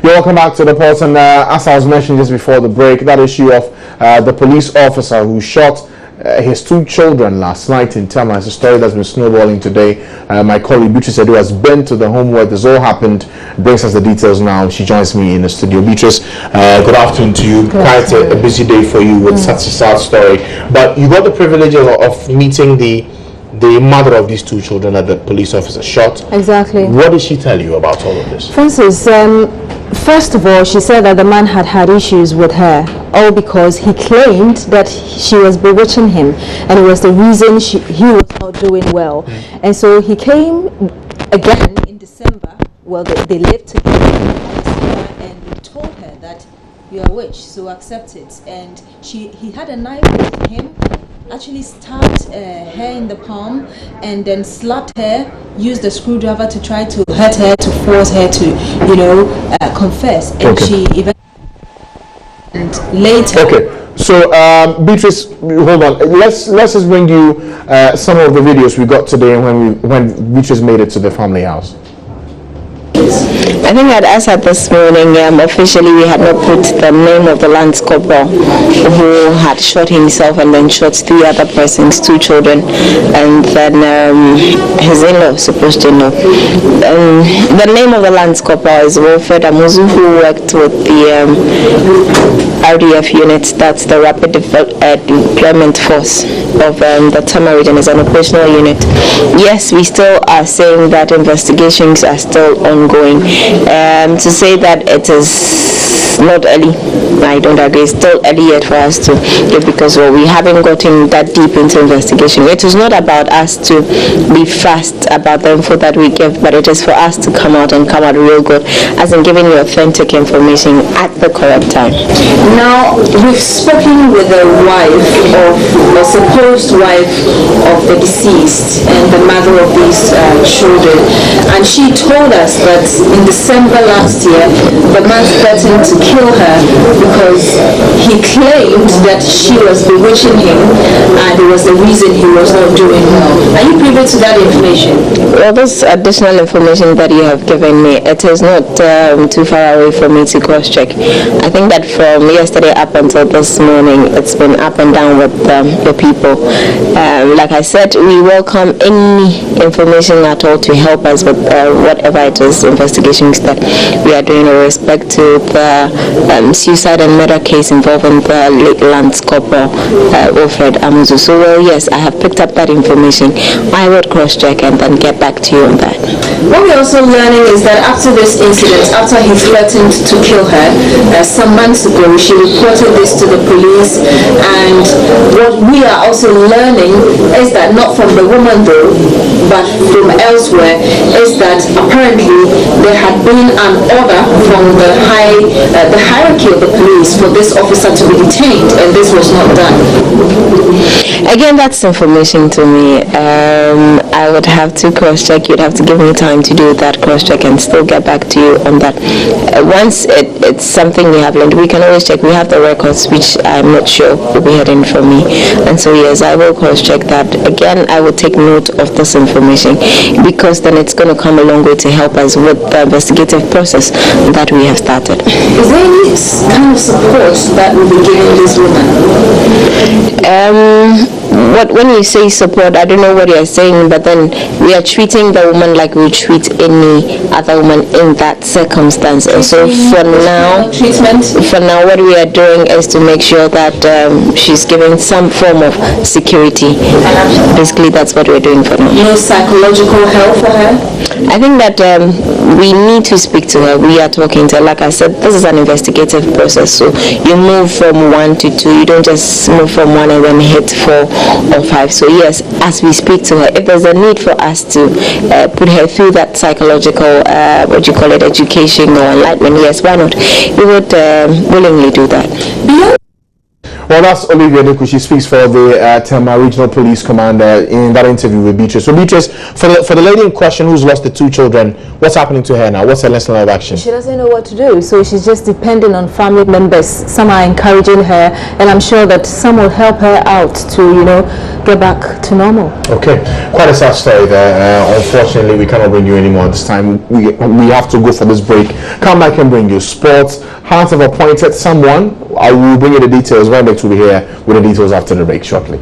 You're welcome back to the Pulse, and as I was mentioning just before the break, that issue of the police officer who shot his two children last night in Tema is a story that's been snowballing today. My colleague Beatrice Edu has been to the home where this all happened, brings us the details now. She joins me in the studio. Beatrice, good afternoon to you. Quite a busy day for you with such a sad story, but you got the privilege of meeting the mother of these two children that the police officer shot. Exactly. What did she tell you about all of this? Francis, first of all, she said that the man had issues with her, all because he claimed that she was bewitching him, and it was the reason he was not doing well. And so he came again in December. Well, they lived together, and he told her that you are a witch, so accept it. And he had a knife with him, actually stabbed her in the palm, and then slapped her, used the screwdriver to try to hurt her, to force her to, confess. And she even later. Okay, so Beatrice, hold on. Let's just bring you some of the videos we got today when Beatrice made it to the family house. I think at us at this morning, officially we had not put the name of the Lance Corporal who had shot himself and then shot three other persons, two children, and then his in-law, supposed to know. The name of the Lance Corporal is Wilfred Amuzu, who worked with the RDF unit, that's the Rapid Deployment Force of the Tema region, is an operational unit. Yes, we still are saying that investigations are still ongoing. To say that it is not early, I don't agree. It's still early yet for us to give, because we haven't gotten that deep into investigation. It is not about us to be fast about the info that we give, but it is for us to come out real good, as in giving you authentic information at the correct time. Now, we've spoken with the wife of, or supposed wife of the deceased and the mother of these children, and she told us that in December last year, the man threatened to kill her because he claimed that she was bewitching him, and it was the reason he was not doing well. Are you privy to that information? Well, this additional information that you have given me, it is not too far away for me to cross-check. I think that from yesterday up until this morning, it's been up and down with the people. Like I said, we welcome any information at all to help us with whatever it is, investigations that we are doing with respect to the suicide and murder case involving the late Lance Corporal Wilfred Amuzu. So, well, yes, I have picked up that information. I would cross-check and then get back to you on that. What we're also learning is that after this incident, after he threatened to kill her, some months ago, she reported this to the police, and what we are also learning is that, not from the woman though, but from elsewhere, is that apparently there had been an order from the hierarchy of the police for this officer to be detained, and this was not done. Again, that's information to me. I would have to cross-check. You'd have to give me time to do that cross-check and still get back to you on that. Once it's something we have learned, we can always check. We have the records, which I'm not sure will be hidden from me. And so, yes, I will cross-check that. Again, I will take note of this information, because then it's going to come a long way to help us with the investigative process that we have started. Is there any kind of support that will be given this woman? When you say support, I don't know what you're saying, but then we are treating the woman like we treat any other woman in that circumstance. And so for now, what we are doing is to make sure that she's given some form of security. Basically, that's what we're doing for now. No psychological help for her? I think that we need to speak to her. We are talking to her. Like I said, this is an investigative process, so you move from 1 to 2. You don't just move from 1 and then hit 4 or 5. So yes, as we speak to her, if there's a need for us to put her through that psychological, education or enlightenment, yes, why not? We would willingly do that. Well, that's Olivia Duku. She speaks for the Tema Regional Police Commander in that interview with Beatrice. So, Beatrice, for the lady in question who's lost the 2 children, what's happening to her now? What's her next line of action? She doesn't know what to do, so she's just depending on family members. Some are encouraging her, and I'm sure that some will help her out to, you know, get back to normal. Okay, quite a sad story there. Unfortunately, we cannot bring you anymore this time. We have to go for this break. Come back and bring you sports. Hearts have appointed someone. I will bring you the details. Right back to be here with the details after the break shortly.